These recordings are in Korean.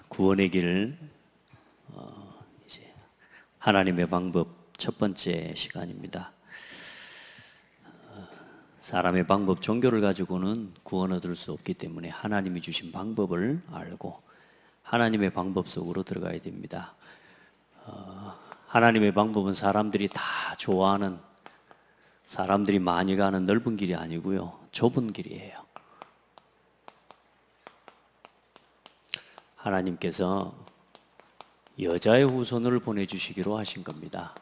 구원의 길, 이제 하나님의 방법 첫 번째 시간입니다. 사람의 방법, 종교를 가지고는 구원 얻을 수 없기 때문에 하나님이 주신 방법을 알고 하나님의 방법 속으로 들어가야 됩니다. 하나님의 방법은 사람들이 다 좋아하는, 사람들이 많이 가는 넓은 길이 아니고요, 좁은 길이에요. 하나님께서 여자의 후손을 보내주시기로 하신 겁니다.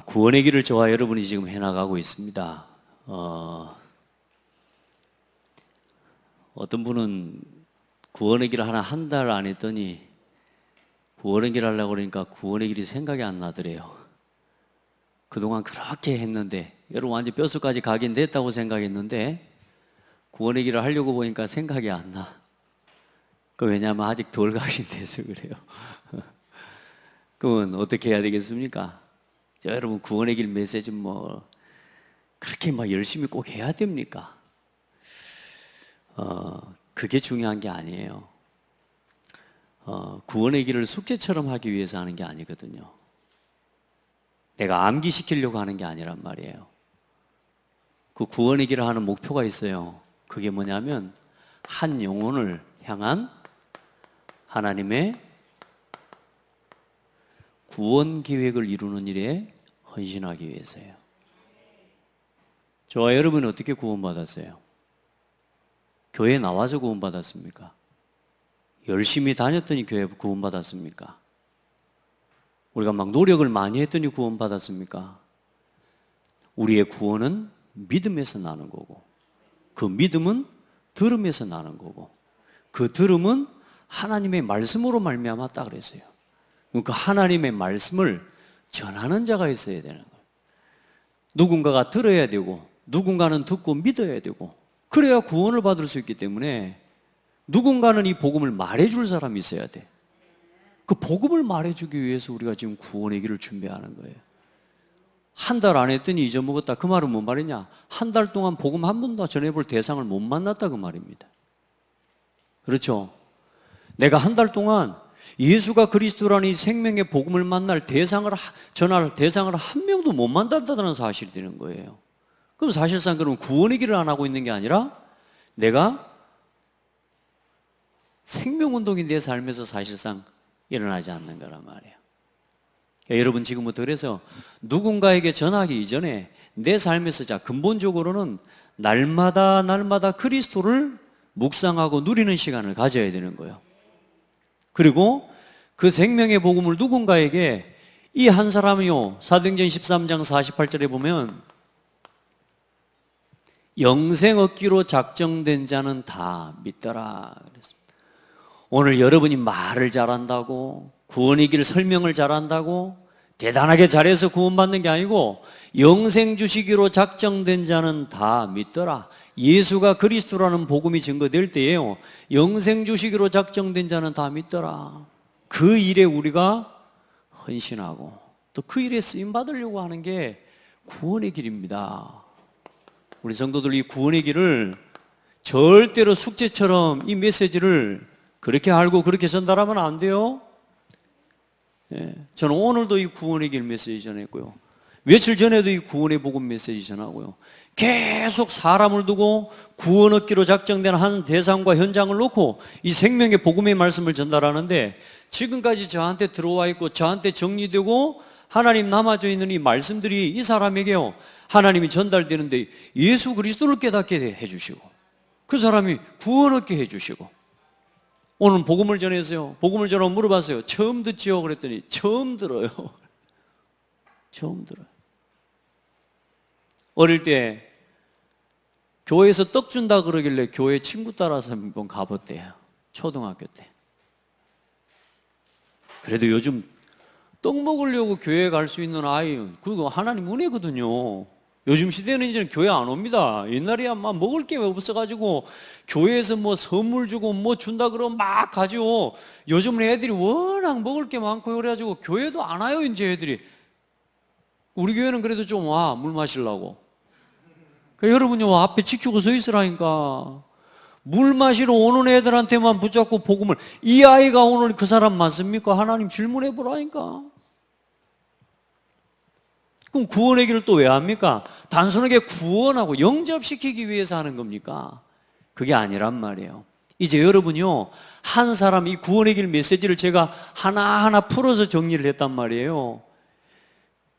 구원의 길을 저와 여러분이 지금 해나가고 있습니다. 어떤 분은 구원의 길을 한 달 안 했더니 구원의 길 하려고 그러니까 구원의 길이 생각이 안 나더래요. 그동안 그렇게 했는데, 여러분 완전 뼛속까지 가긴 됐다고 생각했는데 구원의 길을 하려고 보니까 생각이 안 나. 왜냐하면 아직 덜 가긴 돼서 그래요. 그러면 어떻게 해야 되겠습니까? 여러분 구원의 길 메시지 그렇게 열심히 꼭 해야 됩니까? 그게 중요한 게 아니에요. 구원의 길을 숙제처럼 하기 위해서 하는 게 아니거든요. 내가 암기시키려고 하는 게 아니란 말이에요. 그 구원의 길을 하는 목표가 있어요. 그게 뭐냐면 한 영혼을 향한 하나님의 구원 계획을 이루는 일에 헌신하기 위해서예요. 저와 여러분은 어떻게 구원받았어요? 교회에 나와서 구원받았습니까? 열심히 다녔더니 교회 구원받았습니까? 우리가 노력을 많이 했더니 구원받았습니까? 우리의 구원은 믿음에서 나는 거고, 그 믿음은 들음에서 나는 거고, 그 들음은 하나님의 말씀으로 말미암았다 그랬어요. 그러니까 하나님의 말씀을 전하는 자가 있어야 되는 거예요. 누군가가 들어야 되고, 누군가는 듣고 믿어야 되고, 그래야 구원을 받을 수 있기 때문에 누군가는 이 복음을 말해줄 사람이 있어야 돼. 그 복음을 말해주기 위해서 우리가 지금 구원의 길을 준비하는 거예요. 한 달 안 했더니 잊어먹었다. 그 말은 뭔 말이냐? 한 달 동안 복음 한 번도 전해볼 대상을 못 만났다 그 말입니다. 그렇죠? 내가 한 달 동안 예수가 그리스도라는 이 생명의 복음을 만날 대상을, 전할 대상을 한 명도 못 만났다는 사실이 되는 거예요. 그럼 사실상 그럼 구원의 길을 안 하고 있는 게 아니라 내가 생명운동이 내 삶에서 사실상 일어나지 않는 거란 말이에요. 여러분 지금부터 그래서 누군가에게 전하기 이전에 내 삶에서 근본적으로는 날마다 그리스도를 묵상하고 누리는 시간을 가져야 되는 거예요. 그리고 그 생명의 복음을 누군가에게, 이 한 사람이요, 사도행전 13장 48절에 보면 영생 얻기로 작정된 자는 다 믿더라 그랬습니다. 오늘 여러분이 말을 잘한다고, 구원의 길 설명을 잘한다고, 대단하게 잘해서 구원받는 게 아니고 영생 주시기로 작정된 자는 다 믿더라. 예수가 그리스도라는 복음이 증거될 때에요, 영생 주시기로 작정된 자는 다 믿더라. 그 일에 우리가 헌신하고 또 그 일에 쓰임 받으려고 하는 게 구원의 길입니다. 우리 성도들 이 구원의 길을 절대로 숙제처럼 이 메시지를 그렇게 알고 그렇게 전달하면 안 돼요. 저는 오늘도 이 구원의 길 메시지 전했고요, 며칠 전에도 이 구원의 복음 메시지 전하고요, 계속 사람을 두고 구원 얻기로 작정된 한 대상과 현장을 놓고 이 생명의 복음의 말씀을 전달하는데, 지금까지 저한테 들어와 있고 저한테 정리되고 하나님 남아져 있는 이 말씀들이 이 사람에게요, 하나님이 전달되는데 예수 그리스도를 깨닫게 해주시고 그 사람이 구원 얻게 해주시고, 오늘 복음을 전해서요, 복음을 전하고 물어봤어요. 처음 듣지요? 그랬더니 처음 들어요. 처음 들어요. 어릴 때 교회에서 떡 준다 그러길래 교회 친구 따라서 한번 가봤대요. 초등학교 때. 그래도 요즘 떡 먹으려고 교회 갈 수 있는 아이는 그거 하나님 은혜거든요. 요즘 시대는 이제는 교회 안 옵니다. 옛날에야 막 먹을 게 없어가지고 교회에서 뭐 선물 주고 뭐 준다 그러면 막 가죠. 요즘은 애들이 워낙 먹을 게 많고 그래가지고 교회도 안 와요, 이제 애들이. 우리 교회는 그래도 좀 와, 물 마시려고. 그러니까 여러분요, 앞에 지키고 서 있으라니까. 물 마시러 오는 애들한테만 붙잡고 복음을, 이 아이가 오늘 그 사람 맞습니까? 하나님 질문해 보라니까. 그럼 구원의 길을 또 왜 합니까? 단순하게 구원하고 영접시키기 위해서 하는 겁니까? 그게 아니란 말이에요. 이제 여러분요, 한 사람, 이 구원의 길 메시지를 제가 하나하나 풀어서 정리를 했단 말이에요.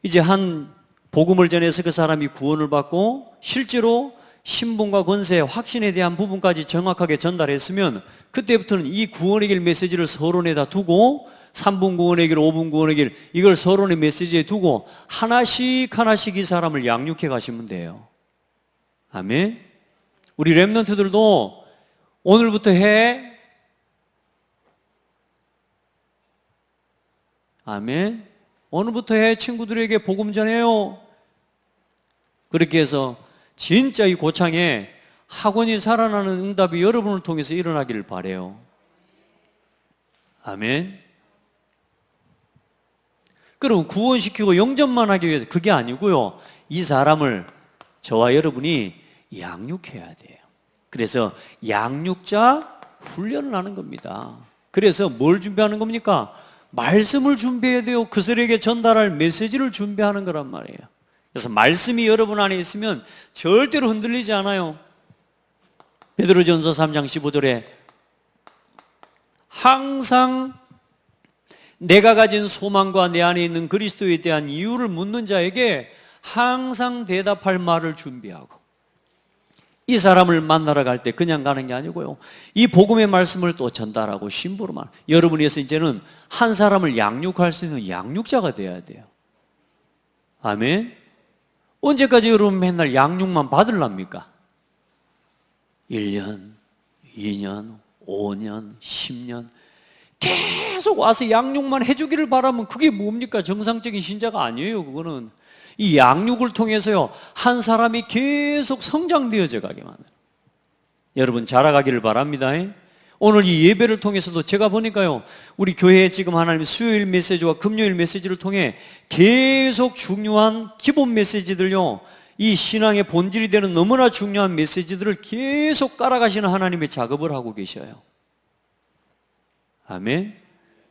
이제 한 복음을 전해서 그 사람이 구원을 받고 실제로 신분과 권세, 확신에 대한 부분까지 정확하게 전달했으면 그때부터는 이 구원의 길 메시지를 서론에다 두고 3분 구원의 길, 5분 구원의 길, 이걸 서론의 메시지에 두고 하나씩 하나씩 이 사람을 양육해 가시면 돼요. 아멘. 우리 렘넌트들도 오늘부터 해. 아멘. 오늘부터 해. 친구들에게 복음 전해요. 그렇게 해서 진짜 이 고창에 학원이 살아나는 응답이 여러분을 통해서 일어나기를 바라요. 아멘. 그럼 구원시키고 영접만 하기 위해서 그게 아니고요. 이 사람을 저와 여러분이 양육해야 돼요. 그래서 양육자 훈련을 하는 겁니다. 그래서 뭘 준비하는 겁니까? 말씀을 준비해야 돼요. 그들에게 전달할 메시지를 준비하는 거란 말이에요. 그래서 말씀이 여러분 안에 있으면 절대로 흔들리지 않아요. 베드로전서 3장 15절에 항상 내가 가진 소망과 내 안에 있는 그리스도에 대한 이유를 묻는 자에게 항상 대답할 말을 준비하고, 이 사람을 만나러 갈 때 그냥 가는 게 아니고요, 이 복음의 말씀을 또 전달하고 심부름하는, 여러분에서 이제는 한 사람을 양육할 수 있는 양육자가 되어야 돼요. 아멘. 언제까지 여러분 맨날 양육만 받으랍니까? 1년, 2년, 5년, 10년 계속 와서 양육만 해주기를 바라면 그게 뭡니까? 정상적인 신자가 아니에요. 그거는 이 양육을 통해서요, 한 사람이 계속 성장되어져 가게 만들어요. 여러분 자라가기를 바랍니다. 오늘 이 예배를 통해서도 제가 보니까요, 우리 교회에 지금 하나님 수요일 메시지와 금요일 메시지를 통해 계속 중요한 기본 메시지들요, 이 신앙의 본질이 되는 너무나 중요한 메시지들을 계속 깔아가시는 하나님의 작업을 하고 계셔요. 아멘.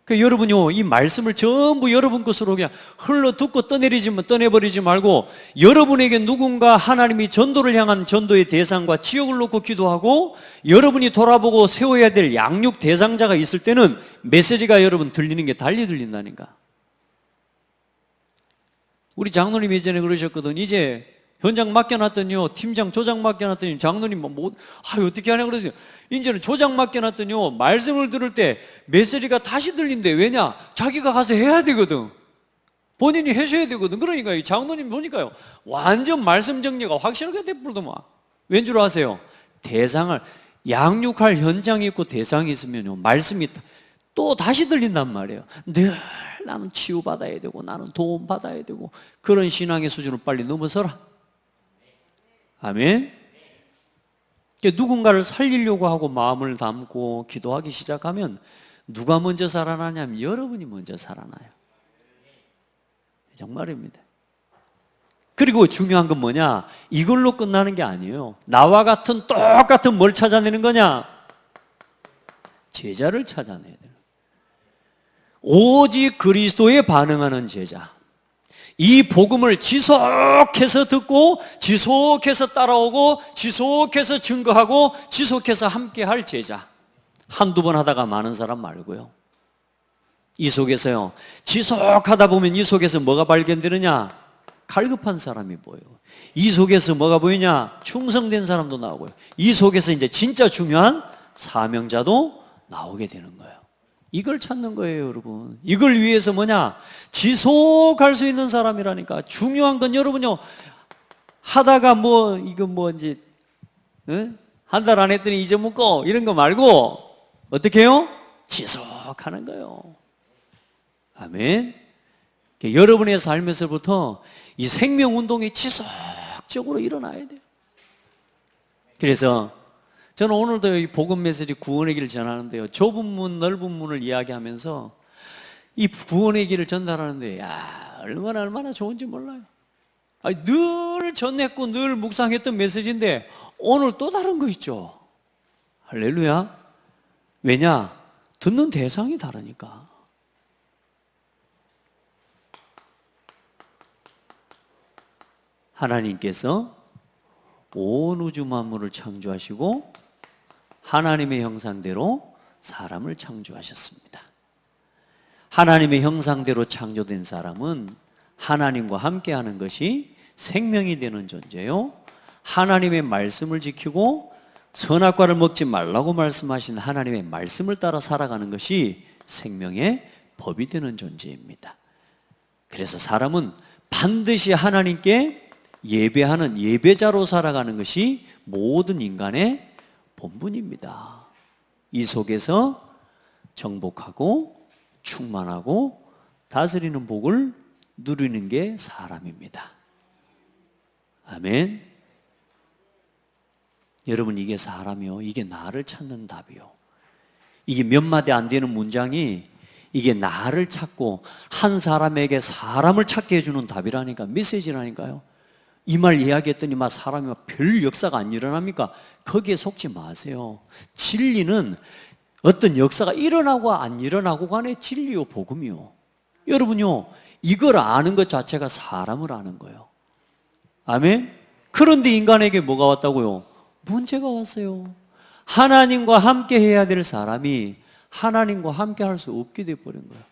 그 여러분요, 이 말씀을 전부 여러분 것으로 그냥 흘러 듣고 떠내버리지 말고, 여러분에게 누군가 하나님이 전도를 향한 전도의 대상과 지역을 놓고 기도하고 여러분이 돌아보고 세워야 될 양육 대상자가 있을 때는 메시지가 여러분 들리는 게 달리 들린다니까. 우리 장로님 예전에 그러셨거든. 이제 현장 맡겨놨더니요, 팀장 조장 맡겨놨더니 장로님 어떻게 하냐 그러더니, 이제는 조장 맡겨놨더니요, 말씀을 들을 때 메시지가 다시 들린대. 왜냐? 자기가 가서 해야 되거든. 본인이 해줘야 되거든. 그러니까 이 장로님 보니까요, 완전 말씀 정리가 확실하게 돼버리더만. 왠 줄 아세요? 대상을 양육할 현장이 있고 대상이 있으면요, 말씀이 또 다시 들린단 말이에요. 늘 나는 치유받아야 되고 나는 도움받아야 되고, 그런 신앙의 수준을 빨리 넘어서라. 아멘. 누군가를 살리려고 하고 마음을 담고 기도하기 시작하면 누가 먼저 살아나냐면 여러분이 먼저 살아나요. 정말입니다. 그리고 중요한 건 뭐냐? 이걸로 끝나는 게 아니에요. 나와 같은 똑같은 뭘 찾아내는 거냐? 제자를 찾아내야 돼요. 오직 그리스도에 반응하는 제자. 이 복음을 지속해서 듣고 지속해서 따라오고 지속해서 증거하고 지속해서 함께할 제자. 한두 번 하다가 많은 사람 말고요. 이 속에서요, 지속하다 보면 이 속에서 뭐가 발견되느냐? 갈급한 사람이 보여요. 이 속에서 뭐가 보이냐? 충성된 사람도 나오고요. 이 속에서 이제 진짜 중요한 사명자도 나오게 되는 거예요. 이걸 찾는 거예요, 여러분. 이걸 위해서 뭐냐? 지속할 수 있는 사람이라니까. 중요한 건 여러분요, 하다가 이제 한 달 안 했더니 잊어먹고 이런 거 말고 어떻게 해요? 지속하는 거예요. 아멘. 여러분의 삶에서부터 이 생명운동이 지속하는 적극적으로 일어나야 돼요. 그래서 저는 오늘도 이 복음 메시지 구원의 길을 전하는데요, 좁은 문 넓은 문을 이야기하면서 이 구원의 길을 전달하는데 얼마나 좋은지 몰라요. 늘 전했고 늘 묵상했던 메시지인데 오늘 또 다른 거 있죠. 할렐루야. 왜냐? 듣는 대상이 다르니까. 하나님께서 온 우주 만물을 창조하시고 하나님의 형상대로 사람을 창조하셨습니다. 하나님의 형상대로 창조된 사람은 하나님과 함께하는 것이 생명이 되는 존재요, 하나님의 말씀을 지키고 선악과를 먹지 말라고 말씀하신 하나님의 말씀을 따라 살아가는 것이 생명의 법이 되는 존재입니다. 그래서 사람은 반드시 하나님께 예배하는 예배자로 살아가는 것이 모든 인간의 본분입니다. 이 속에서 정복하고 충만하고 다스리는 복을 누리는 게 사람입니다. 아멘. 여러분, 이게 사람이요, 이게 나를 찾는 답이요. 이게 몇 마디 안 되는 문장이 이게 나를 찾고 한 사람에게 사람을 찾게 해주는 답이라니까, 메시지라니까요. 이 말 이야기했더니 막 사람이 막 별 역사가 안 일어납니까? 거기에 속지 마세요. 진리는 어떤 역사가 일어나고 안 일어나고 간의 진리요, 복음이요. 여러분요, 이걸 아는 것 자체가 사람을 아는 거예요. 아멘? 그런데 인간에게 뭐가 왔다고요? 문제가 왔어요. 하나님과 함께 해야 될 사람이 하나님과 함께 할 수 없게 돼버린 거예요.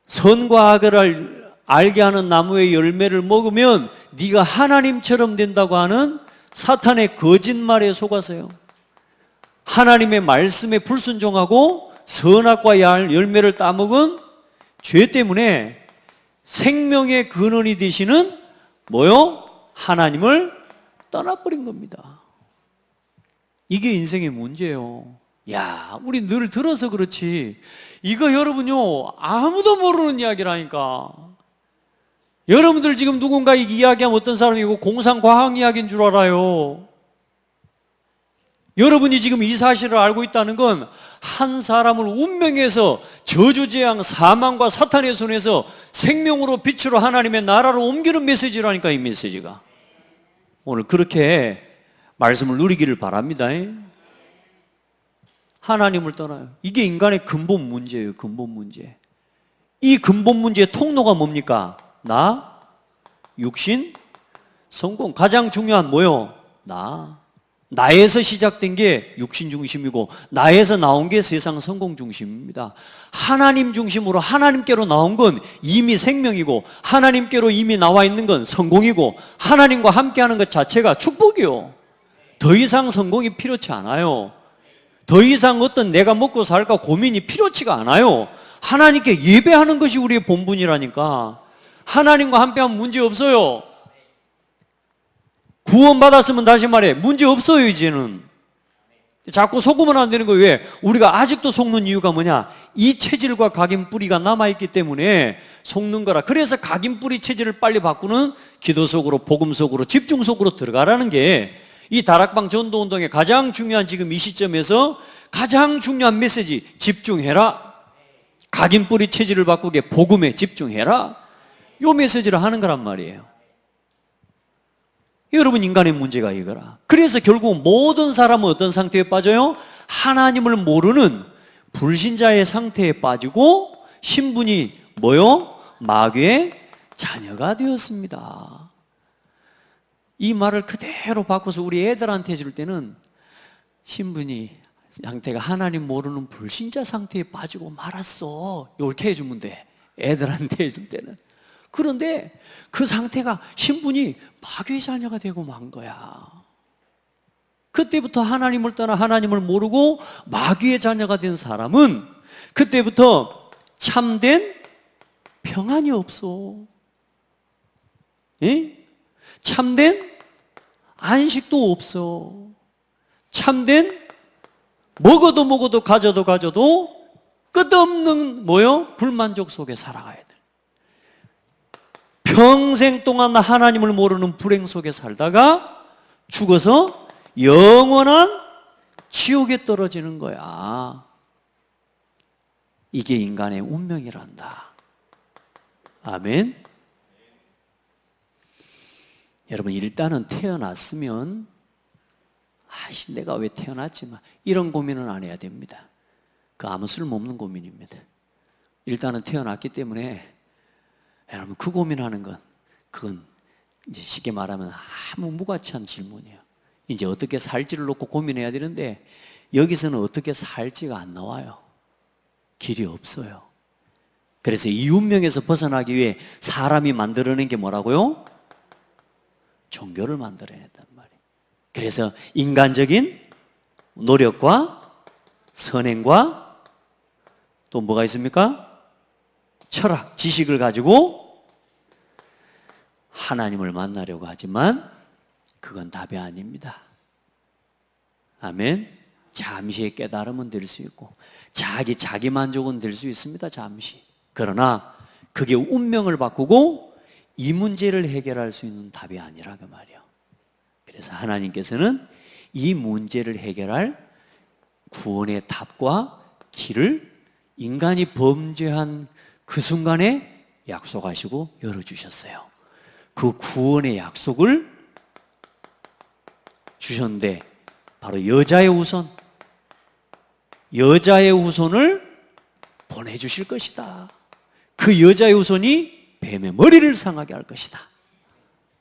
선과 악을 알게 하는 나무의 열매를 먹으면 네가 하나님처럼 된다고 하는 사탄의 거짓말에 속아서요, 하나님의 말씀에 불순종하고 선악과 열매를 따먹은 죄 때문에 생명의 근원이 되시는 뭐요? 하나님을 떠나버린 겁니다. 이게 인생의 문제예요. 우리 늘 들어서 그렇지, 이거 여러분요, 아무도 모르는 이야기라니까. 여러분들 지금 누군가 이야기하면 어떤 사람이고 공상과학 이야기인 줄 알아요. 여러분이 지금 이 사실을 알고 있다는 건 한 사람을 운명에서 저주재앙, 사망과 사탄의 손에서 생명으로 빛으로 하나님의 나라로 옮기는 메시지라니까, 이 메시지가. 오늘 그렇게 말씀을 누리기를 바랍니다. 하나님을 떠나요. 이게 인간의 근본 문제예요. 근본 문제. 이 근본 문제의 통로가 뭡니까? 나, 육신, 성공. 가장 중요한 뭐요? 나에서 시작된 게 육신 중심이고 나에서 나온 게 세상 성공 중심입니다. 하나님 중심으로 하나님께로 나온 건 이미 생명이고 하나님께로 이미 나와 있는 건 성공이고 하나님과 함께하는 것 자체가 축복이요. 더 이상 성공이 필요치 않아요. 더 이상 어떤 내가 먹고 살까 고민이 필요치가 않아요. 하나님께 예배하는 것이 우리의 본분이라니까. 하나님과 함께하면 문제 없어요. 구원받았으면 다시 말해 문제 없어요. 이제는 자꾸 속으면 안 되는 거예요. 왜? 우리가 아직도 속는 이유가 뭐냐? 이 체질과 각인 뿌리가 남아있기 때문에 속는 거라. 그래서 각인 뿌리 체질을 빨리 바꾸는 기도 속으로, 복음 속으로, 집중 속으로 들어가라는 게 이 다락방 전도운동의 가장 중요한, 지금 이 시점에서 가장 중요한 메시지. 집중해라. 각인 뿌리 체질을 바꾸게 복음에 집중해라. 이 메시지를 하는 거란 말이에요. 여러분, 인간의 문제가 이거라. 그래서 결국 모든 사람은 어떤 상태에 빠져요? 하나님을 모르는 불신자의 상태에 빠지고 신분이 뭐요? 마귀의 자녀가 되었습니다. 이 말을 그대로 바꿔서 우리 애들한테 해줄 때는 신분이, 상태가 하나님 모르는 불신자 상태에 빠지고 말았어, 이렇게 해주면 돼. 애들한테 해줄 때는. 그런데 그 상태가, 신분이 마귀의 자녀가 되고 만 거야. 그때부터 하나님을 떠나 하나님을 모르고 마귀의 자녀가 된 사람은 그때부터 참된 평안이 없어. 예? 참된 안식도 없어. 참된 먹어도 가져도 끝없는 뭐요? 불만족 속에 살아가야 돼. 평생 동안 하나님을 모르는 불행 속에 살다가 죽어서 영원한 지옥에 떨어지는 거야. 이게 인간의 운명이란다. 아멘. 여러분, 일단은 태어났으면 내가 왜 태어났지만 이런 고민은 안 해야 됩니다. 그 아무 쓸모없는 고민입니다. 일단은 태어났기 때문에 여러분, 그 고민하는 건 그건 이제 쉽게 말하면 아무 무가치한 질문이에요. 이제 어떻게 살지를 놓고 고민해야 되는데 여기서는 어떻게 살지가 안 나와요. 길이 없어요. 그래서 이 운명에서 벗어나기 위해 사람이 만들어낸 게 뭐라고요? 종교를 만들어냈단 말이에요. 그래서 인간적인 노력과 선행과 또 뭐가 있습니까? 철학, 지식을 가지고 하나님을 만나려고 하지만 그건 답이 아닙니다. 아멘. 잠시의 깨달음은 될 수 있고 자기 만족은 될 수 있습니다. 잠시. 그러나 그게 운명을 바꾸고 이 문제를 해결할 수 있는 답이 아니라 그 말이에요. 그래서 하나님께서는 이 문제를 해결할 구원의 답과 길을 인간이 범죄한 그 순간에 약속하시고 열어주셨어요. 그 구원의 약속을 주셨는데 바로 여자의 후손을 보내주실 것이다. 그 여자의 후손이 뱀의 머리를 상하게 할 것이다.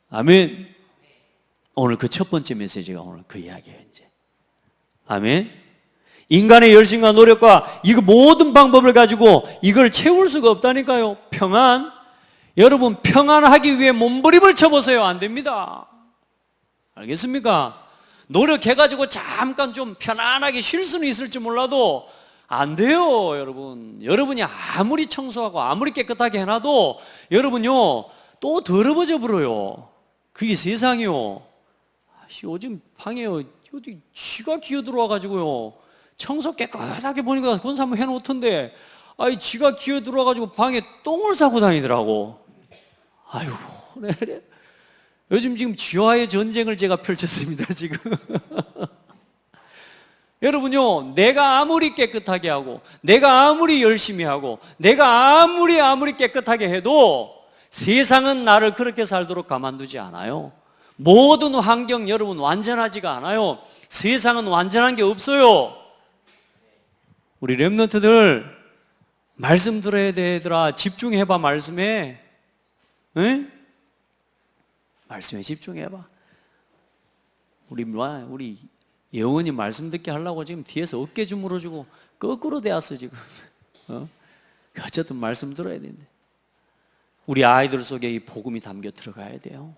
아멘. 오늘 그 첫 번째 메시지가 오늘 그 이야기예요. 이제 아멘. 인간의 열심과 노력과 이거 모든 방법을 가지고 이걸 채울 수가 없다니까요. 평안. 여러분, 평안하기 위해 몸부림을 쳐보세요. 안 됩니다. 알겠습니까? 노력해가지고 잠깐 좀 편안하게 쉴 수는 있을지 몰라도 안 돼요, 여러분. 여러분이 아무리 청소하고 아무리 깨끗하게 해놔도 여러분요 또 더러워져 버려요. 그게 세상이요. 요즘 방에요 어디 쥐가 기어들어와가지고요 청소 깨끗하게 보니까 그건 한번 해놓던데 쥐가 기어들어와가지고 방에 똥을 싸고 다니더라고. 아유, 그래. 요즘 지금 쥐와의 전쟁을 제가 펼쳤습니다, 지금. 여러분요, 내가 아무리 깨끗하게 하고, 내가 아무리 열심히 하고, 내가 아무리 깨끗하게 해도 세상은 나를 그렇게 살도록 가만두지 않아요. 모든 환경 여러분 완전하지가 않아요. 세상은 완전한 게 없어요. 우리 렘넌트들 말씀 들어야 되더라. 집중해봐, 말씀에. 응? 말씀에 집중해봐. 우리 예원이 말씀 듣게 하려고 지금 뒤에서 어깨 주물어주고 거꾸로 대었어 지금. 어쨌든 말씀 들어야 되는데 우리 아이들 속에 이 복음이 담겨 들어가야 돼요.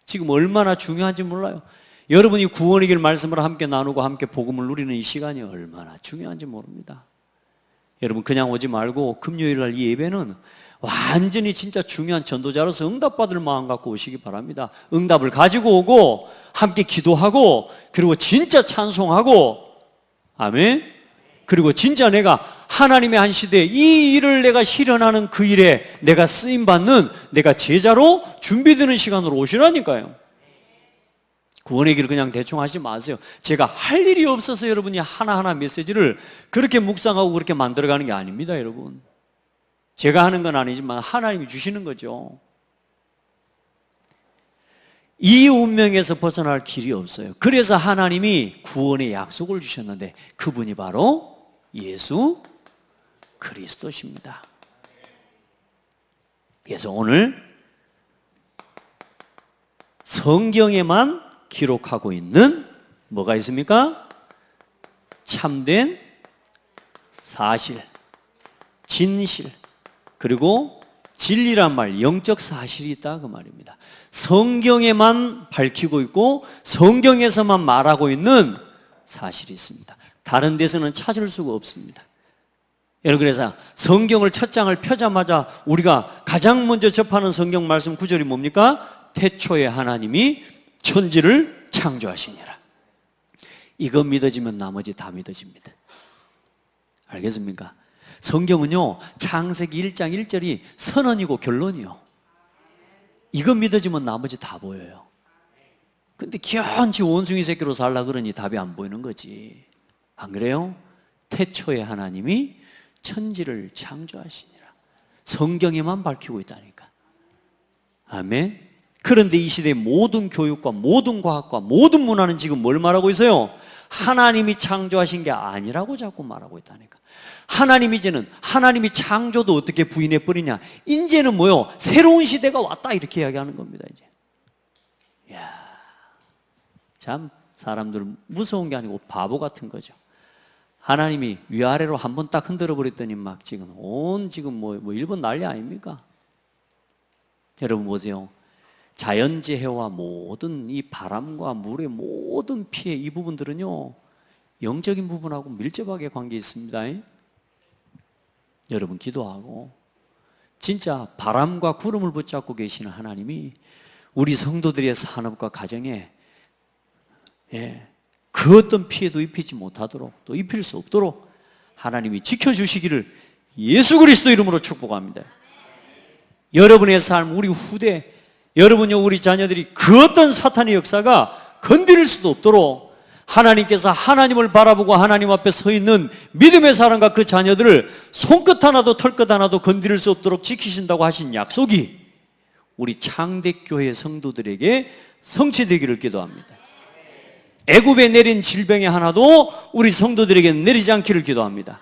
지금 얼마나 중요한지 몰라요. 여러분이 구원의 길 말씀을 함께 나누고 함께 복음을 누리는 이 시간이 얼마나 중요한지 모릅니다. 여러분, 그냥 오지 말고 금요일 날 이 예배는 완전히 진짜 중요한 전도자로서 응답받을 마음 갖고 오시기 바랍니다. 응답을 가지고 오고 함께 기도하고 그리고 진짜 찬송하고, 아멘. 그리고 진짜 내가 하나님의 한 시대에 이 일을 내가 실현하는 그 일에 내가 쓰임받는 내가 제자로 준비되는 시간으로 오시라니까요. 구원의 길을 그냥 대충 하지 마세요. 제가 할 일이 없어서 여러분이 하나하나 메시지를 그렇게 묵상하고 그렇게 만들어가는 게 아닙니다, 여러분. 제가 하는 건 아니지만 하나님이 주시는 거죠. 이 운명에서 벗어날 길이 없어요. 그래서 하나님이 구원의 약속을 주셨는데 그분이 바로 예수 그리스도십니다. 그래서 오늘 성경에만 기록하고 있는 뭐가 있습니까? 참된 사실, 진실, 그리고 진리란 말, 영적 사실이 있다 그 말입니다. 성경에만 밝히고 있고 성경에서만 말하고 있는 사실이 있습니다. 다른 데서는 찾을 수가 없습니다. 여러분, 그래서 성경을 첫 장을 펴자마자 우리가 가장 먼저 접하는 성경 말씀 구절이 뭡니까? 태초에 하나님이 천지를 창조하시니라. 이거 믿어지면 나머지 다 믿어집니다. 알겠습니까? 성경은요, 창세기 1장 1절이 선언이고 결론이요. 이거 믿어지면 나머지 다 보여요. 근데 귀한지 원숭이 새끼로 살라 그러니 답이 안 보이는 거지. 안 그래요? 태초에 하나님이 천지를 창조하시니라. 성경에만 밝히고 있다니까. 아멘. 그런데 이 시대의 모든 교육과 모든 과학과 모든 문화는 지금 뭘 말하고 있어요? 하나님이 창조하신 게 아니라고 자꾸 말하고 있다니까. 하나님이 이제는 하나님이 창조도 어떻게 부인해 버리냐. 이제는 뭐요? 새로운 시대가 왔다 이렇게 이야기하는 겁니다. 이제. 이야, 참 사람들은 무서운 게 아니고 바보 같은 거죠. 하나님이 위아래로 한번 딱 흔들어 버렸더니 막 지금 지금 뭐 일본 난리 아닙니까? 여러분 보세요. 자연재해와 모든 이 바람과 물의 모든 피해 이 부분들은요 영적인 부분하고 밀접하게 관계 있습니다. 여러분 기도하고 진짜 바람과 구름을 붙잡고 계시는 하나님이 우리 성도들의 산업과 가정에 그 어떤 피해도 입히지 못하도록 또 입힐 수 없도록 하나님이 지켜주시기를 예수 그리스도 이름으로 축복합니다. 여러분의 삶, 우리 후대, 여러분요 우리 자녀들이 그 어떤 사탄의 역사가 건드릴 수도 없도록 하나님께서 하나님을 바라보고 하나님 앞에 서 있는 믿음의 사람과 그 자녀들을 손끝 하나도 털끝 하나도 건드릴 수 없도록 지키신다고 하신 약속이 우리 창대교회 성도들에게 성취되기를 기도합니다. 애굽에 내린 질병이 하나도 우리 성도들에게 내리지 않기를 기도합니다.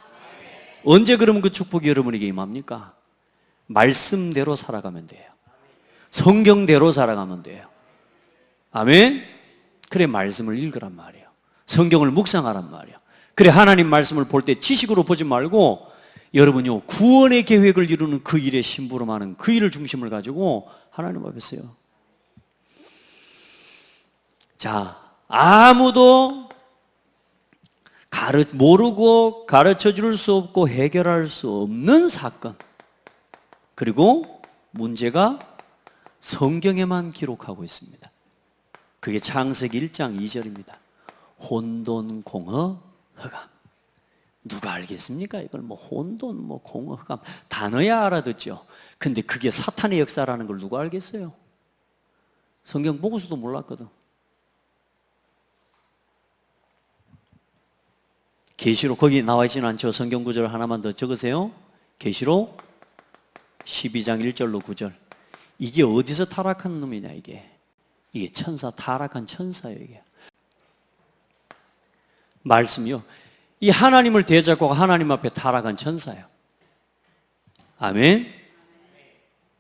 언제 그러면 그 축복이 여러분에게 임합니까? 말씀대로 살아가면 돼요. 성경대로 살아가면 돼요. 아멘? 그래 말씀을 읽으란 말이에요. 성경을 묵상하란 말이에요. 그래 하나님 말씀을 볼 때 지식으로 보지 말고 여러분요 구원의 계획을 이루는 그 일에 심부름하는 그 일을 중심을 가지고 하나님 앞에 서요. 자, 아무도 모르고 가르쳐 줄 수 없고 해결할 수 없는 사건, 그리고 문제가 성경에만 기록하고 있습니다. 그게 창세기 1장 2절입니다. 혼돈, 공허, 흑암. 누가 알겠습니까? 이걸 혼돈, 공허, 흑암. 단어야 알아듣죠. 근데 그게 사탄의 역사라는 걸 누가 알겠어요? 성경 보고서도 몰랐거든. 계시록 거기 나와 있지는 않죠. 성경 구절 하나만 더 적으세요. 계시록 12장 1절로 9절. 이게 어디서 타락한 놈이냐 이게 천사, 타락한 천사예요. 이게 말씀이요 이 하나님을 대적하고 하나님 앞에 타락한 천사예요. 아멘.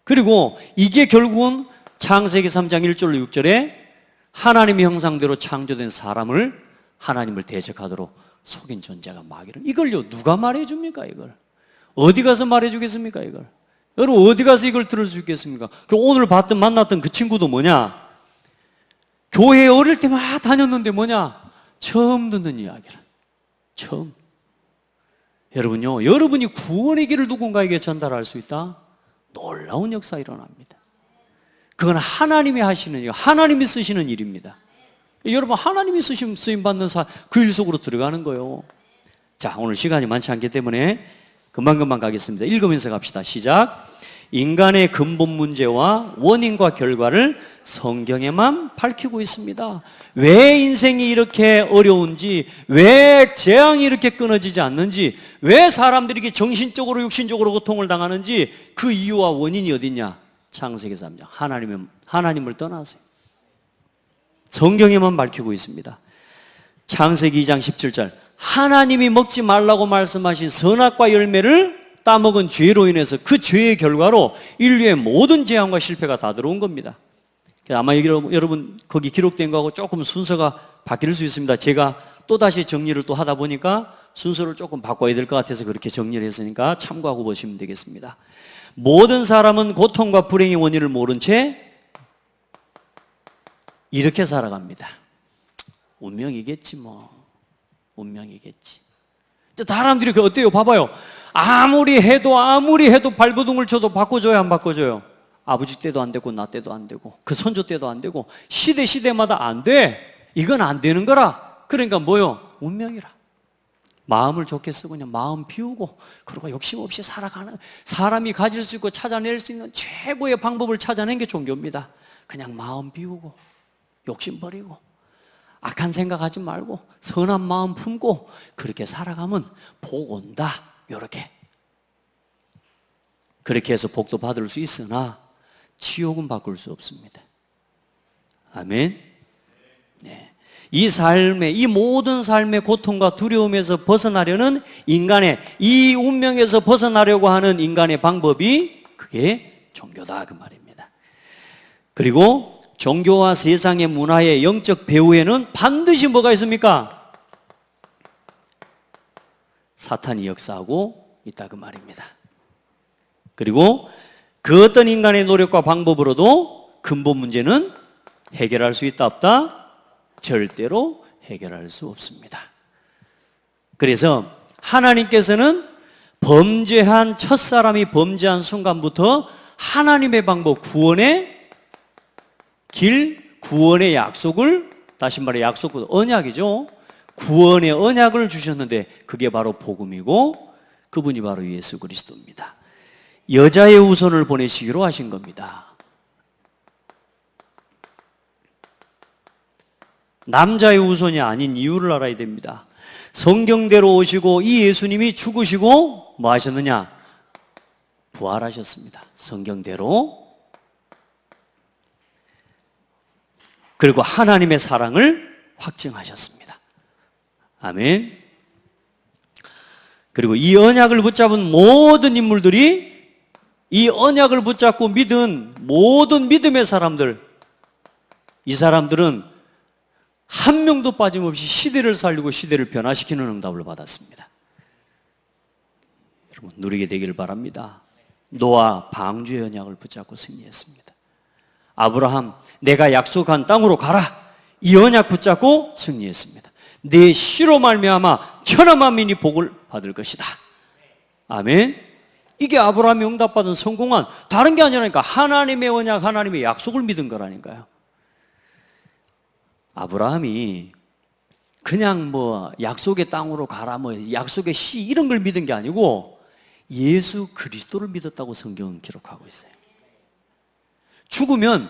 그리고 이게 결국은 창세기 3장 1절로 6절에 하나님의 형상대로 창조된 사람을 하나님을 대적하도록 속인 존재가 마귀를. 이걸요 누가 말해줍니까? 이걸 어디 가서 말해주겠습니까? 이걸 여러분 어디 가서 이걸 들을 수 있겠습니까? 오늘 만났던 그 친구도 뭐냐? 교회에 어릴 때 막 다녔는데 뭐냐? 처음 듣는 이야기를. 처음. 여러분요, 여러분이 구원의 길을 누군가에게 전달할 수 있다? 놀라운 역사 일어납니다. 그건 하나님이 하시는 일, 하나님이 쓰시는 일입니다. 여러분 하나님이 쓰임받는 그 일 속으로 들어가는 거예요. 자, 오늘 시간이 많지 않기 때문에 금방 가겠습니다. 읽으면서 갑시다. 시작. 인간의 근본 문제와 원인과 결과를 성경에만 밝히고 있습니다. 왜 인생이 이렇게 어려운지, 왜 재앙이 이렇게 끊어지지 않는지, 왜 사람들이 이렇게 정신적으로 육신적으로 고통을 당하는지 그 이유와 원인이 어딨냐? 창세기 3장. 하나님을 떠나세요. 성경에만 밝히고 있습니다. 창세기 2장 17절. 하나님이 먹지 말라고 말씀하신 선악과 열매를 따먹은 죄로 인해서 그 죄의 결과로 인류의 모든 재앙과 실패가 다 들어온 겁니다. 아마 여러분 거기 기록된 거하고 조금 순서가 바뀔 수 있습니다. 제가 또다시 정리를 또 하다 보니까 순서를 조금 바꿔야 될 것 같아서 그렇게 정리를 했으니까 참고하고 보시면 되겠습니다. 모든 사람은 고통과 불행의 원인을 모른 채 이렇게 살아갑니다. 운명이겠지 뭐. 운명이겠지. 사람들이 어때요? 봐봐요. 아무리 해도 발버둥을 쳐도 바꿔줘요, 안 바꿔줘요? 아버지 때도 안 되고 나 때도 안 되고 그 선조 때도 안 되고 시대마다 안 돼. 이건 안 되는 거라. 그러니까 뭐요? 운명이라. 마음을 좋게 쓰고 그냥 마음 비우고 그러고 욕심 없이 살아가는, 사람이 가질 수 있고 찾아낼 수 있는 최고의 방법을 찾아낸 게 종교입니다. 그냥 마음 비우고 욕심 버리고 악한 생각하지 말고 선한 마음 품고 그렇게 살아가면 복 온다. 그렇게 해서 복도 받을 수 있으나 지옥은 바꿀 수 없습니다. 아멘. 네. 이 모든 삶의 고통과 두려움에서 벗어나려는 인간의, 이 운명에서 벗어나려고 하는 인간의 방법이 그게 종교다 그 말입니다. 그리고 종교와 세상의 문화의 영적 배후에는 반드시 뭐가 있습니까? 사탄이 역사하고 있다 그 말입니다. 그리고 그 어떤 인간의 노력과 방법으로도 근본 문제는 해결할 수 있다 없다? 절대로 해결할 수 없습니다. 그래서 하나님께서는 범죄한 첫사람이 범죄한 순간부터 하나님의 방법, 구원의 길, 구원의 약속을, 다시 말해 약속은 언약이죠. 구원의 언약을 주셨는데 그게 바로 복음이고 그분이 바로 예수 그리스도입니다. 여자의 후손을 보내시기로 하신 겁니다. 남자의 후손이 아닌 이유를 알아야 됩니다. 성경대로 오시고 이 예수님이 죽으시고 뭐 하셨느냐? 부활하셨습니다. 성경대로. 그리고 하나님의 사랑을 확증하셨습니다. 아멘. 그리고 이 언약을 붙잡은 모든 인물들이, 이 언약을 붙잡고 믿은 모든 믿음의 사람들, 이 사람들은 한 명도 빠짐없이 시대를 살리고 시대를 변화시키는 응답을 받았습니다. 여러분 누리게 되기를 바랍니다. 노아 방주의 언약을 붙잡고 승리했습니다. 아브라함 내가 약속한 땅으로 가라, 이 언약 붙잡고 승리했습니다. 내 씨로 말미암아 천하 만민이 복을 받을 것이다. 아멘. 이게 아브라함이 응답받은 성공한, 다른 게 아니라니까 하나님의 언약, 하나님의 약속을 믿은 거라니까요. 아브라함이 그냥 뭐 약속의 땅으로 가라, 뭐 약속의 씨 이런 걸 믿은 게 아니고 예수 그리스도를 믿었다고 성경은 기록하고 있어요. 죽으면,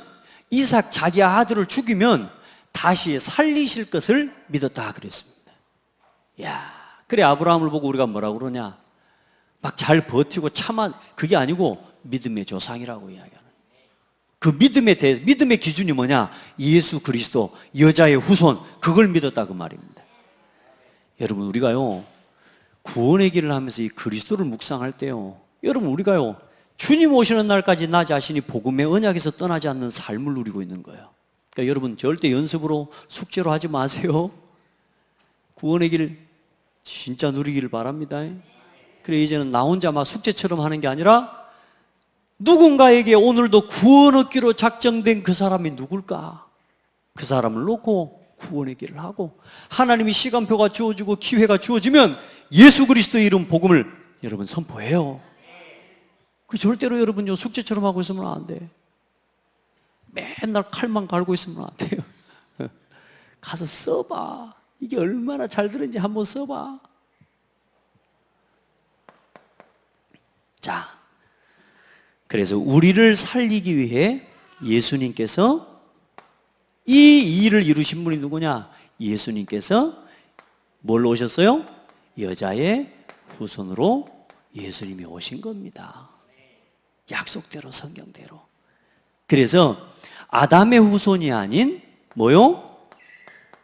이삭 자기 아들을 죽이면 다시 살리실 것을 믿었다 그랬습니다. 야, 그래 아브라함을 보고 우리가 뭐라고 그러냐? 막 잘 버티고 참아, 그게 아니고 믿음의 조상이라고 이야기하는. 그 믿음의 기준이 뭐냐? 예수 그리스도, 여자의 후손, 그걸 믿었다 그 말입니다. 여러분 우리가요 구원의 길을 하면서 이 그리스도를 묵상할 때요, 여러분 우리가요 주님 오시는 날까지 나 자신이 복음의 언약에서 떠나지 않는 삶을 누리고 있는 거예요. 그러니까 여러분 절대 연습으로 숙제로 하지 마세요. 구원의 길 진짜 누리기를 바랍니다. 그래 이제는 나 혼자 막 숙제처럼 하는 게 아니라 누군가에게 오늘도 구원 얻기로 작정된 그 사람이 누굴까? 그 사람을 놓고 구원의 길을 하고, 하나님이 시간표가 주어지고 기회가 주어지면 예수 그리스도의 이름 복음을 여러분 선포해요. 그 절대로 여러분요 숙제처럼 하고 있으면 안 돼. 맨날 칼만 갈고 있으면 안 돼요. 가서 써봐. 이게 얼마나 잘 들은지 한번 써봐. 자, 그래서 우리를 살리기 위해 예수님께서 이 일을 이루신 분이 누구냐? 예수님께서 뭘로 오셨어요? 여자의 후손으로 예수님이 오신 겁니다. 약속대로, 성경대로. 그래서 아담의 후손이 아닌 뭐요?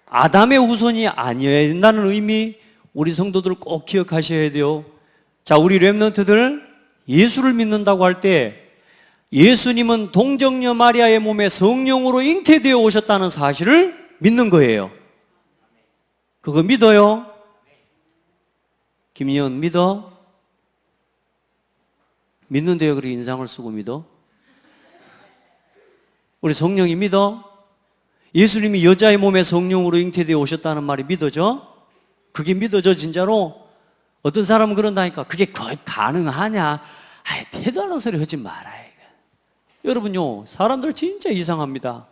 아담의 후손이 아니어야 된다는 의미, 우리 성도들 꼭 기억하셔야 돼요. 자, 우리 렘넌트들 예수를 믿는다고 할 때 예수님은 동정녀 마리아의 몸에 성령으로 잉태되어 오셨다는 사실을 믿는 거예요. 그거 믿어요? 김희연 믿어? 믿는데요 그렇게 인상을 쓰고 믿어? 우리 성령이 믿어? 예수님이 여자의 몸에 성령으로 잉태되어 오셨다는 말이 믿어져? 그게 믿어져 진짜로? 어떤 사람은 그런다니까. 그게 거의 가능하냐? 아이, 대단한 소리 하지 마라. 여러분요, 사람들 진짜 이상합니다.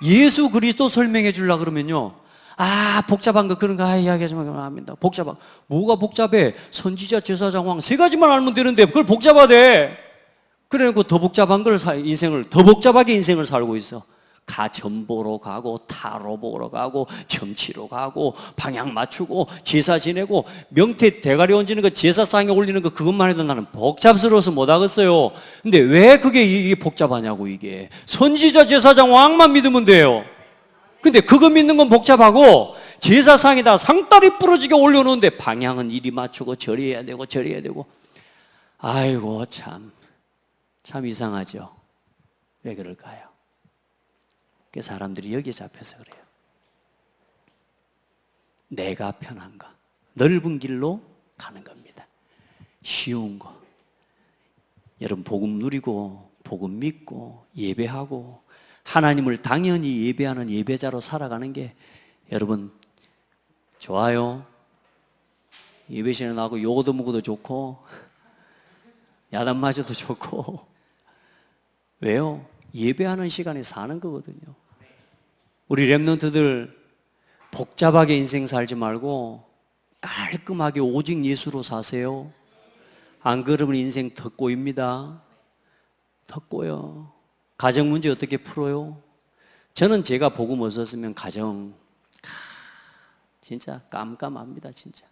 예수 그리스도 설명해 주려고 그러면요, 복잡한 거 그런 거 이야기하지 말면 합니다. 복잡한 뭐가 복잡해? 선지자, 제사장, 왕 세 가지만 알면 되는데 그걸 복잡하대. 그래놓고 더 복잡한 걸 더 복잡하게 인생을 살고 있어. 가점 보러 가고 타로 보러 가고 점치러 가고 방향 맞추고 제사 지내고 명태 대가리 얹는 거 제사상에 올리는 거 그것만 해도 나는 복잡스러워서 못 하겠어요. 근데 왜 그게 이게 복잡하냐고. 이게 선지자, 제사장, 왕만 믿으면 돼요. 근데 그거 믿는 건 복잡하고 제사상에다 상다리 부러지게 올려놓는데 방향은 이리 맞추고 저리 해야 되고 저리 해야 되고. 아이고 참 이상하죠. 왜 그럴까요? 사람들이 여기에 잡혀서 그래요. 내가 편한가? 넓은 길로 가는 겁니다. 쉬운 거. 여러분 복음 누리고 복음 믿고 예배하고 하나님을 당연히 예배하는 예배자로 살아가는 게 여러분 좋아요. 예배 시간에 나가고 요거도 먹어도 좋고 야단 맞아도 좋고. 왜요? 예배하는 시간에 사는 거거든요. 우리 렘넌트들 복잡하게 인생 살지 말고 깔끔하게 오직 예수로 사세요. 안 그러면 인생 더 꼬입니다. 더 꼬여. 가정 문제 어떻게 풀어요? 저는 제가 복음 없었으면 가정 진짜 깜깜합니다. 진짜.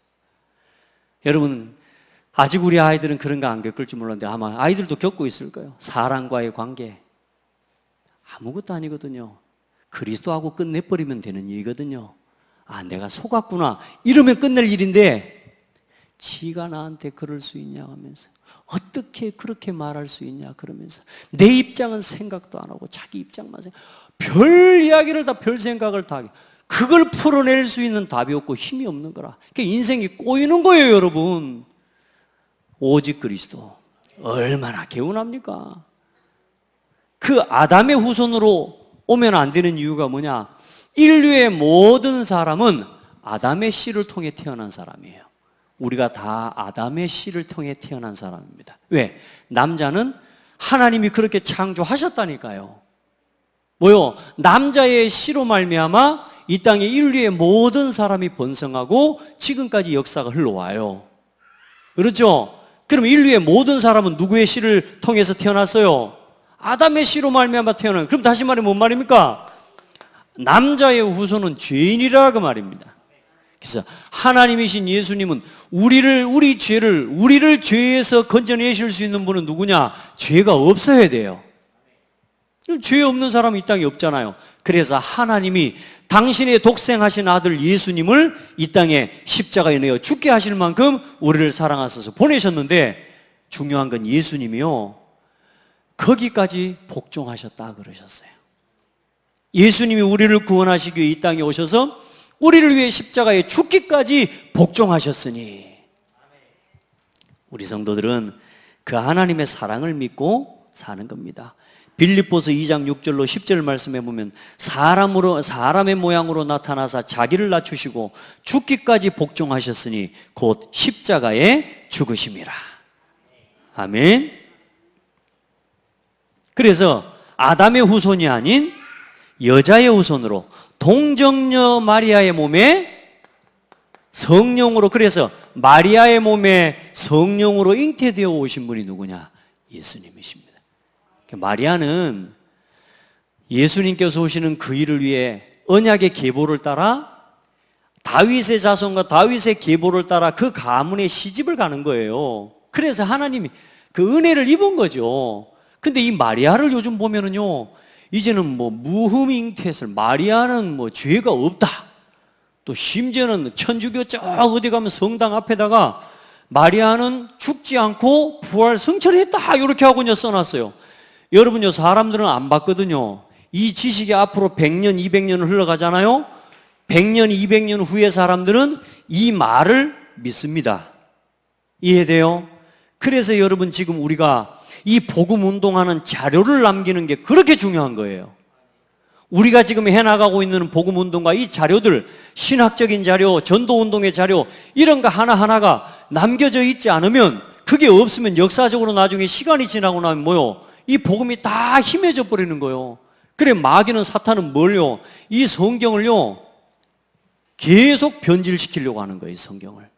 여러분 아직 우리 아이들은 그런 거 안 겪을지 몰랐는데 아마 아이들도 겪고 있을 거예요. 사람과의 관계 아무것도 아니거든요. 그리스도하고 끝내버리면 되는 일이거든요. 내가 속았구나 이러면 끝낼 일인데 지가 나한테 그럴 수 있냐 하면서 어떻게 그렇게 말할 수 있냐 그러면서 내 입장은 생각도 안 하고 자기 입장만 생각, 별 이야기를 다 별 생각을 다 하게. 그걸 풀어낼 수 있는 답이 없고 힘이 없는 거라. 그러니까 인생이 꼬이는 거예요. 여러분 오직 그리스도 얼마나 개운합니까? 그 아담의 후손으로 오면 안 되는 이유가 뭐냐? 인류의 모든 사람은 아담의 씨를 통해 태어난 사람이에요. 우리가 다 아담의 씨를 통해 태어난 사람입니다. 왜? 남자는 하나님이 그렇게 창조하셨다니까요. 뭐요? 남자의 씨로 말미암아 이 땅에 인류의 모든 사람이 번성하고 지금까지 역사가 흘러와요. 그렇죠? 그럼 인류의 모든 사람은 누구의 씨를 통해서 태어났어요? 아담의 씨로 말미암아 태어난. 그럼 다시 말해 뭔 말입니까? 남자의 후손은 죄인이라 그 말입니다. 그래서 하나님이신 예수님은 우리를 죄에서 건져내실 수 있는 분은 누구냐? 죄가 없어야 돼요. 죄 없는 사람은 이 땅에 없잖아요. 그래서 하나님이 당신의 독생하신 아들 예수님을 이 땅에 십자가에 내어 죽게 하실 만큼 우리를 사랑하셔서 보내셨는데 중요한 건 예수님이요 거기까지 복종하셨다 그러셨어요. 예수님이 우리를 구원하시기 위해 이 땅에 오셔서 우리를 위해 십자가에 죽기까지 복종하셨으니 우리 성도들은 그 하나님의 사랑을 믿고 사는 겁니다. 빌립보서 2장 6절로 10절 말씀해 보면 사람의 모양으로 나타나사 자기를 낮추시고 죽기까지 복종하셨으니 곧 십자가에 죽으심이라. 아멘. 그래서 아담의 후손이 아닌 여자의 후손으로 동정녀 마리아의 몸에 성령으로, 그래서 마리아의 몸에 성령으로 잉태되어 오신 분이 누구냐? 예수님이십니다. 마리아는 예수님께서 오시는 그 일을 위해 언약의 계보를 따라 다윗의 자손과 다윗의 계보를 따라 그 가문의 시집을 가는 거예요. 그래서 하나님이 그 은혜를 입은 거죠. 근데 이 마리아를 요즘 보면은요, 이제는 뭐 무흠잉태설, 마리아는 뭐 죄가 없다. 또 심지어는 천주교 저 어디 가면 성당 앞에다가 마리아는 죽지 않고 부활 성천했다 이렇게 하고 이제 써놨어요. 여러분요, 사람들은 안 봤거든요. 이 지식이 앞으로 100년, 200년을 흘러가잖아요. 100년, 200년 후에 사람들은 이 말을 믿습니다. 이해돼요? 그래서 여러분 지금 우리가 이 복음 운동하는 자료를 남기는 게 그렇게 중요한 거예요. 우리가 지금 해나가고 있는 복음 운동과 이 자료들, 신학적인 자료, 전도 운동의 자료, 이런 거 하나하나가 남겨져 있지 않으면, 그게 없으면 역사적으로 나중에 시간이 지나고 나면 뭐요? 이 복음이 다 희미해져 버리는 거예요. 그래 마귀는, 사탄은 뭘요? 이 성경을요 계속 변질시키려고 하는 거예요, 성경을.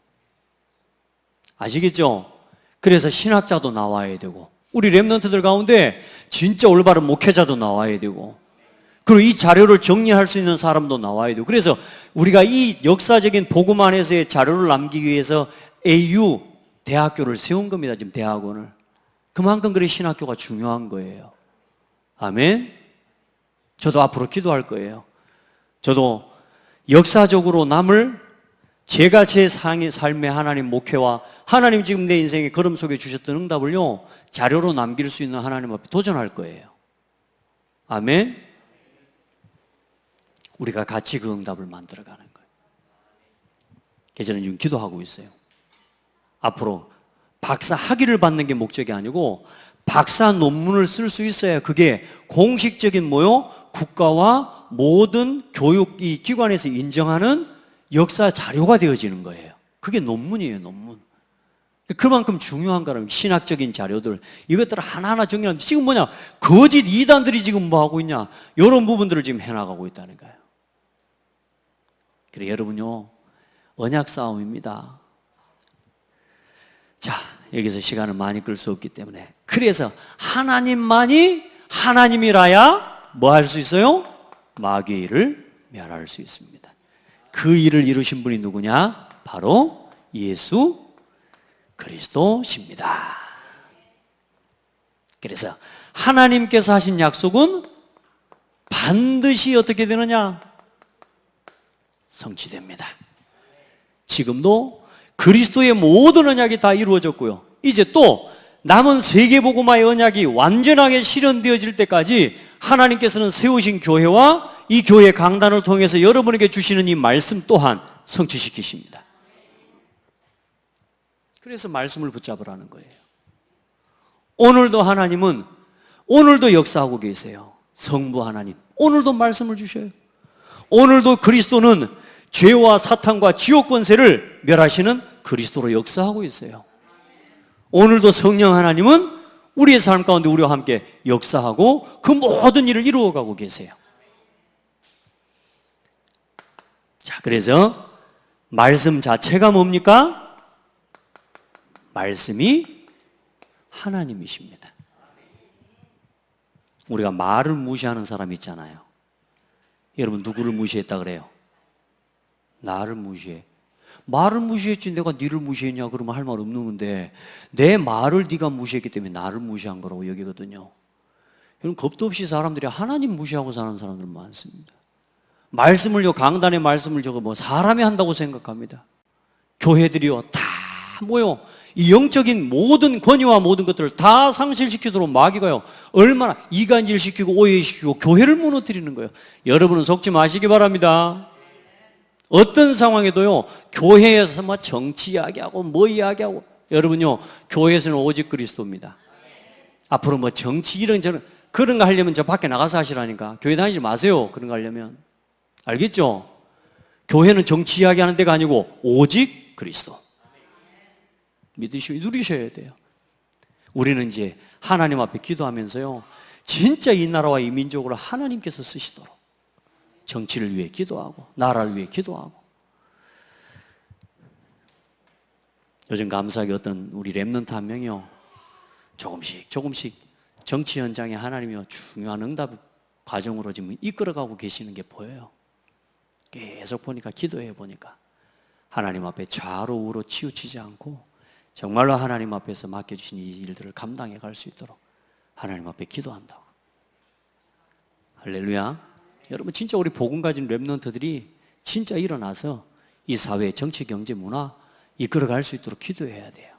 아시겠죠? 그래서 신학자도 나와야 되고, 우리 랩런트들 가운데 진짜 올바른 목회자도 나와야 되고, 그리고 이 자료를 정리할 수 있는 사람도 나와야 되고, 그래서 우리가 이 역사적인 복음 안에서의 자료를 남기기 위해서 AU 대학교를 세운 겁니다. 지금 대학원을. 그만큼 그래 신학교가 중요한 거예요. 아멘. 저도 앞으로 기도할 거예요. 저도 역사적으로 남을 제가 제 삶의 하나님 목회와 하나님 지금 내 인생의 걸음 속에 주셨던 응답을요, 자료로 남길 수 있는 하나님 앞에 도전할 거예요. 아멘. 우리가 같이 그 응답을 만들어가는 거예요. 그래서 저는 지금 기도하고 있어요. 앞으로 박사 학위를 받는 게 목적이 아니고 박사 논문을 쓸 수 있어야 그게 공식적인 뭐요? 국가와 모든 교육 이 기관에서 인정하는 역사 자료가 되어지는 거예요. 그게 논문이에요, 논문. 그만큼 중요한 거라면 신학적인 자료들 이것들을 하나하나 정리하는데 지금 뭐냐? 거짓 이단들이 지금 뭐 하고 있냐? 이런 부분들을 지금 해나가고 있다는 거예요. 그래 여러분요, 언약 싸움입니다. 자, 여기서 시간을 많이 끌 수 없기 때문에 그래서 하나님만이 하나님이라야 뭐 할 수 있어요? 마귀의 일을 멸할 수 있습니다. 그 일을 이루신 분이 누구냐? 바로 예수 그리스도십니다. 그래서 하나님께서 하신 약속은 반드시 어떻게 되느냐? 성취됩니다. 지금도 그리스도의 모든 언약이 다 이루어졌고요. 이제 또 남은 세계복음화의 언약이 완전하게 실현되어질 때까지 하나님께서는 세우신 교회와 이 교회 강단을 통해서 여러분에게 주시는 이 말씀 또한 성취시키십니다. 그래서 말씀을 붙잡으라는 거예요. 오늘도 하나님은 오늘도 역사하고 계세요. 성부 하나님 오늘도 말씀을 주셔요. 오늘도 그리스도는 죄와 사탄과 지옥 권세를 멸하시는 그리스도로 역사하고 있어요. 오늘도 성령 하나님은 우리의 삶 가운데 우리와 함께 역사하고 그 모든 일을 이루어가고 계세요. 자, 그래서 말씀 자체가 뭡니까? 말씀이 하나님이십니다. 우리가 말을 무시하는 사람 있잖아요. 여러분 누구를 무시했다 그래요? 나를 무시해. 말을 무시했지 내가 니를 무시했냐 그러면 할 말 없는 건데 내 말을 네가 무시했기 때문에 나를 무시한 거라고 여기거든요. 여러분 겁도 없이 사람들이 하나님 무시하고 사는 사람들 많습니다. 말씀을요, 강단의 말씀을 저거 뭐 사람이 한다고 생각합니다. 교회들이요 다 뭐요 이 영적인 모든 권위와 모든 것들을 다 상실시키도록 마귀가요 얼마나 이간질시키고 오해시키고 교회를 무너뜨리는 거예요. 여러분은 속지 마시기 바랍니다. 어떤 상황에도요 교회에서 뭐 정치 이야기하고 뭐 이야기하고 여러분요 교회에서는 오직 그리스도입니다. 앞으로 뭐 정치 이런저런 그런 거 하려면 저 밖에 나가서 하시라니까. 교회 다니지 마세요. 그런 거 하려면. 알겠죠? 교회는 정치 이야기하는 데가 아니고 오직 그리스도. 믿으시고 누리셔야 돼요. 우리는 이제 하나님 앞에 기도하면서요 진짜 이 나라와 이 민족을 하나님께서 쓰시도록 정치를 위해 기도하고 나라를 위해 기도하고. 요즘 감사하게 어떤 우리 랩런트 한 명이요 조금씩 정치 현장에 하나님이 중요한 응답 과정으로 지금 이끌어가고 계시는 게 보여요. 계속 보니까 기도해 보니까 하나님 앞에 좌로 우로 치우치지 않고 정말로 하나님 앞에서 맡겨주신 이 일들을 감당해 갈 수 있도록 하나님 앞에 기도한다고. 할렐루야. 여러분 진짜 우리 복음 가진 랩런트들이 진짜 일어나서 이 사회 정치 경제 문화 이끌어갈 수 있도록 기도해야 돼요.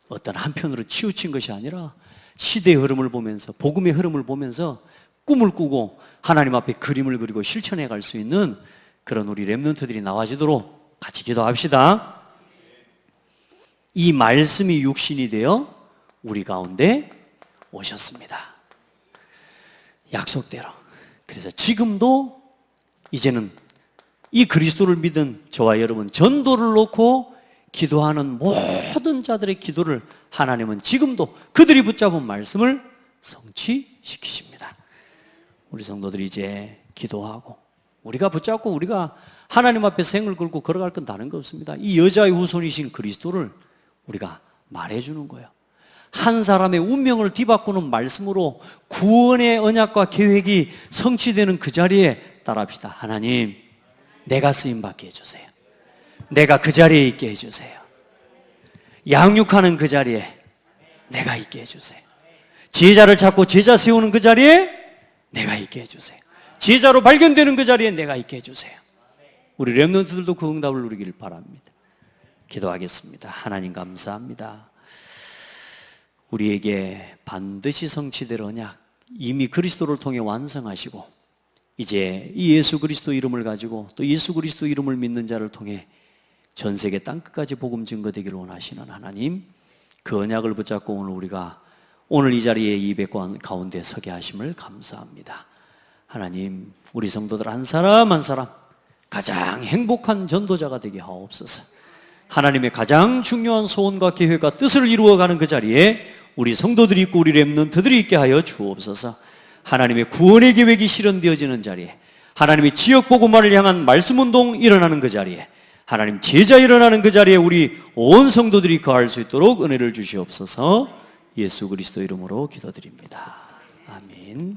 어떤 한편으로 치우친 것이 아니라 시대의 흐름을 보면서 복음의 흐름을 보면서 꿈을 꾸고 하나님 앞에 그림을 그리고 실천해 갈 수 있는 그런 우리 랩런트들이 나와지도록 같이 기도합시다. 이 말씀이 육신이 되어 우리 가운데 오셨습니다. 약속대로. 그래서 지금도 이제는 이 그리스도를 믿은 저와 여러분 전도를 놓고 기도하는 모든 자들의 기도를 하나님은 지금도 그들이 붙잡은 말씀을 성취시키십니다. 우리 성도들이 이제 기도하고 우리가 붙잡고 우리가 하나님 앞에 생을 걸고 걸어갈 건 다른 거 없습니다. 이 여자의 후손이신 그리스도를 우리가 말해주는 거예요. 한 사람의 운명을 뒤바꾸는 말씀으로 구원의 언약과 계획이 성취되는 그 자리에 따라합시다. 하나님, 내가 쓰임받게 해주세요. 내가 그 자리에 있게 해주세요. 양육하는 그 자리에 내가 있게 해주세요. 제자를 찾고 제자 세우는 그 자리에 내가 있게 해주세요. 제자로 발견되는 그 자리에 내가 있게 해주세요. 우리 렘넌트들도 그 응답을 누리기를 바랍니다. 기도하겠습니다. 하나님 감사합니다. 우리에게 반드시 성취될 언약 이미 그리스도를 통해 완성하시고 이제 이 예수 그리스도 이름을 가지고 또 예수 그리스도 이름을 믿는 자를 통해 전 세계 땅끝까지 복음 증거되기를 원하시는 하나님, 그 언약을 붙잡고 오늘 이 자리에 200관 가운데 서게 하심을 감사합니다. 하나님, 우리 성도들 한 사람 한 사람 가장 행복한 전도자가 되게 하옵소서. 하나님의 가장 중요한 소원과 계획과 뜻을 이루어가는 그 자리에 우리 성도들이 있고 우리 렘넌트들이 있게 하여 주옵소서. 하나님의 구원의 계획이 실현되어지는 자리에, 하나님의 지역 복음화를 향한 말씀운동 일어나는 그 자리에, 하나님 제자 일어나는 그 자리에 우리 온 성도들이 거할 수 있도록 은혜를 주시옵소서. 예수 그리스도 이름으로 기도드립니다. 아멘.